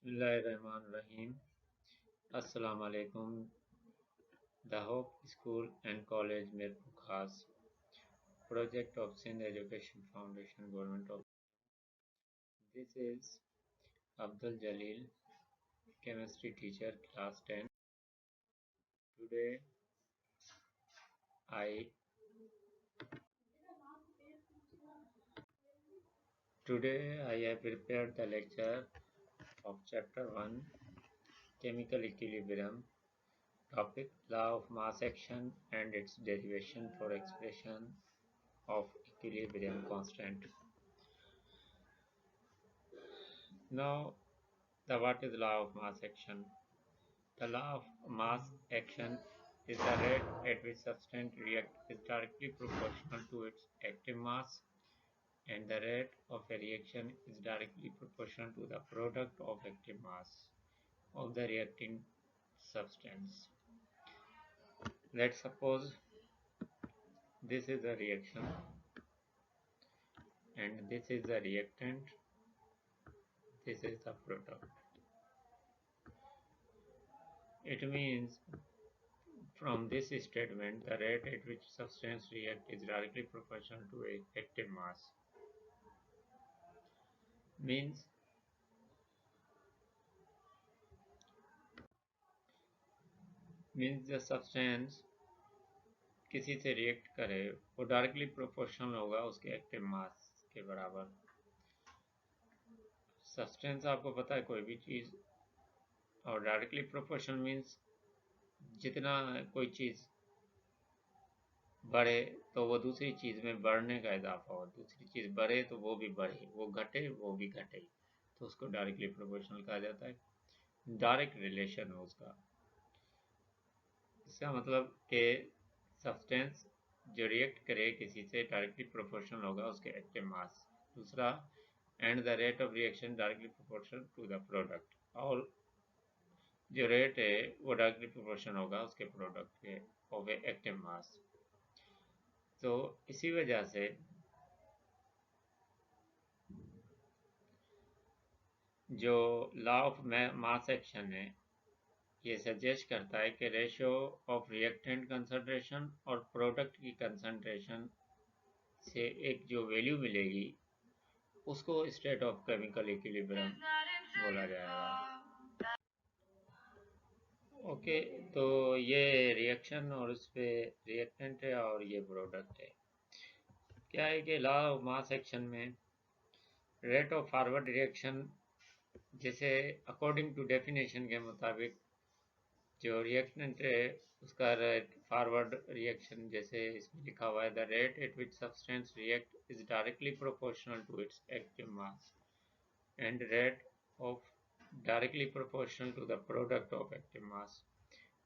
Bismillahirrahmanirrahim. Assalamu alaikum. The Hope School and College Mirpukhas project of Sindh Education Foundation Government of. This is Abdul Jalil, chemistry teacher, class 10. Today I today I have prepared the lecture of chapter 1, chemical equilibrium, topic law of mass action and its derivation for expression of equilibrium constant. Now, what is law of mass action? The law of mass action is the rate at which substance reacts is directly proportional to its active mass, and the rate of a reaction is directly proportional to the product of active mass of the reacting substance. Let's suppose this is a reaction and this is the reactant, this is the product. It means from this statement, the rate at which substance reacts is directly proportional to a active mass. Means the substance किसी से react करे वो directly proportional होगा उसके active मास के बराबर। Substance आपको पता है कोई भी चीज़, और डायरेक्टली प्रोपोर्शनल मीन्स जितना कोई चीज़ बढ़े तो वो दूसरी चीज़ में बढ़ने का इजाफा हो, दूसरी चीज़ बढ़े तो वो भी बढ़े, वो घटे वो भी घटे, तो उसको डायरेक्टली प्रोपोर्शनल कहा जाता है। डायरेक्ट रिलेशन हो उसका। इसका मतलब कि सब्सटेंस जो रिएक्ट करे किसी से डायरेक्टली प्रोपोर्शनल होगा उसके एक्टिव मास। दूसरा, and the rate of reaction directly proportional to the product, और जो रेट है वो डायरेक्टली प्रोपोर्शनल होगा उसके प्रोडक्ट के ऑफ एक्टिव मास। तो इसी वजह से जो लॉ ऑफ मास एक्शन है ये सजेस्ट करता है कि रेशियो ऑफ रिएक्टेंट कंसंट्रेशन और प्रोडक्ट की कंसंट्रेशन से एक जो वैल्यू मिलेगी उसको स्टेट ऑफ केमिकल इक्विलिब्रियम बोला जाएगा। ओके, तो ये रिएक्शन और उस पर रिएक्टेंट है और ये प्रोडक्ट है। क्या है कि लॉ ऑफ मास एक्शन में रेट ऑफ फॉरवर्ड रिएक्शन, जैसे अकॉर्डिंग टू डेफिनेशन के मुताबिक जो रिएक्टेंट है उसका रेट फॉरवर्ड रिएक्शन, जैसे इसमें लिखा हुआ है the rate at which substance react is directly proportional to its active mass and rate of directly proportional to the product of active mass.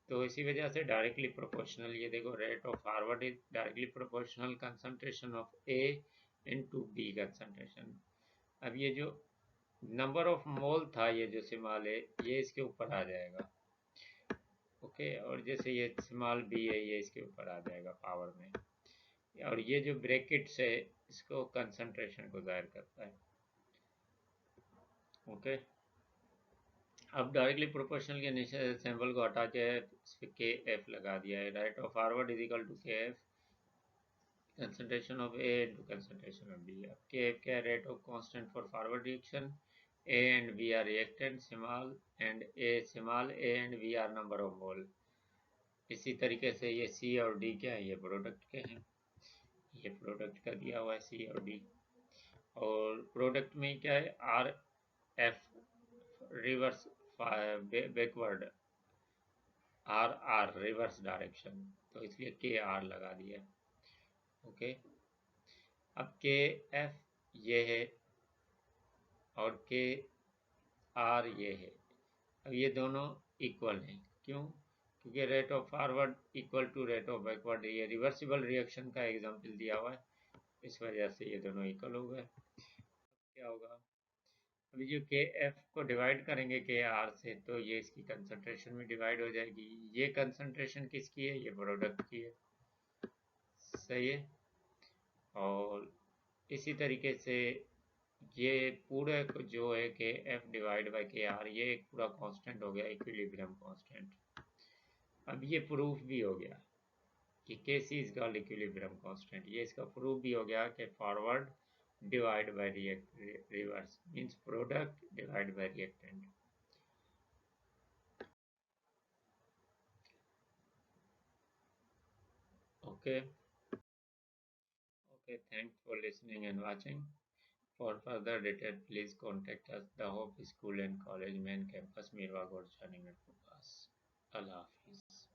तो इसी वजह से डायरेक्टली प्रोपोर्शनल, ये देखो rate of forward is directly proportional concentration of A into B concentration. अब ये जो number of मोल था, ये जो स्मॉल है ये इसके ऊपर आ जाएगा। ओके, और जैसे ये स्मॉल बी है ये इसके ऊपर आ जाएगा पावर में, और ये जो ब्रैकेट्स है इसको कंसंट्रेशन को जाहिर करता है। ओके, अब डायरेक्टली प्रोपोर्शनल के नीचे सैंपल को हटा के इस पे के एफ लगा दिया है। Rate of forward is equal to K F concentration of A into concentration of B. अब के एफ क्या है? Rate of constant for forward reaction. A and B are reactant small and A and B are number of mole. इसी तरीके से ये सी और D क्या है? ये प्रोडक्ट के हैं, ये प्रोडक्ट का दिया हुआ है सी और डी। और प्रोडक्ट में क्या है? R F reverse backward, R R reverse direction, तो इसलिए के आर लगा दिया। ओके, अब के एफ ये है और के आर ये है। अब ये दोनों इक्वल हैं, क्यों? क्योंकि rate of forward equal to rate of backward, ये रिवर्सिबल रिएक्शन का एग्जांपल दिया हुआ है, इस वजह से ये दोनों इक्वल हो गए। क्या होगा? अभी जो के एफ को डिवाइड करेंगे के आर से तो ये इसकी कंसंट्रेशन में डिवाइड हो जाएगी। ये कंसंट्रेशन किसकी है? ये प्रोडक्ट की है, सही है। और इसी तरीके से ये पूरे को जो है के एफ डिवाइड बाई के आर, ये एक पूरा कांस्टेंट हो गया, इक्विलिब्रियम कांस्टेंट। अब ये प्रूफ भी हो गया कि के सी इज कॉल्ड इक्विलिब्रियम कांस्टेंट। ये इसका प्रूफ भी हो गया कि forward divide by reverse means product divide by reactant. Okay okay, thanks for listening and watching. For further detail, please contact us. The Hope School and College Main Campus, Mirwagod, Chandigarh, Bhopal. Allah Hafiz.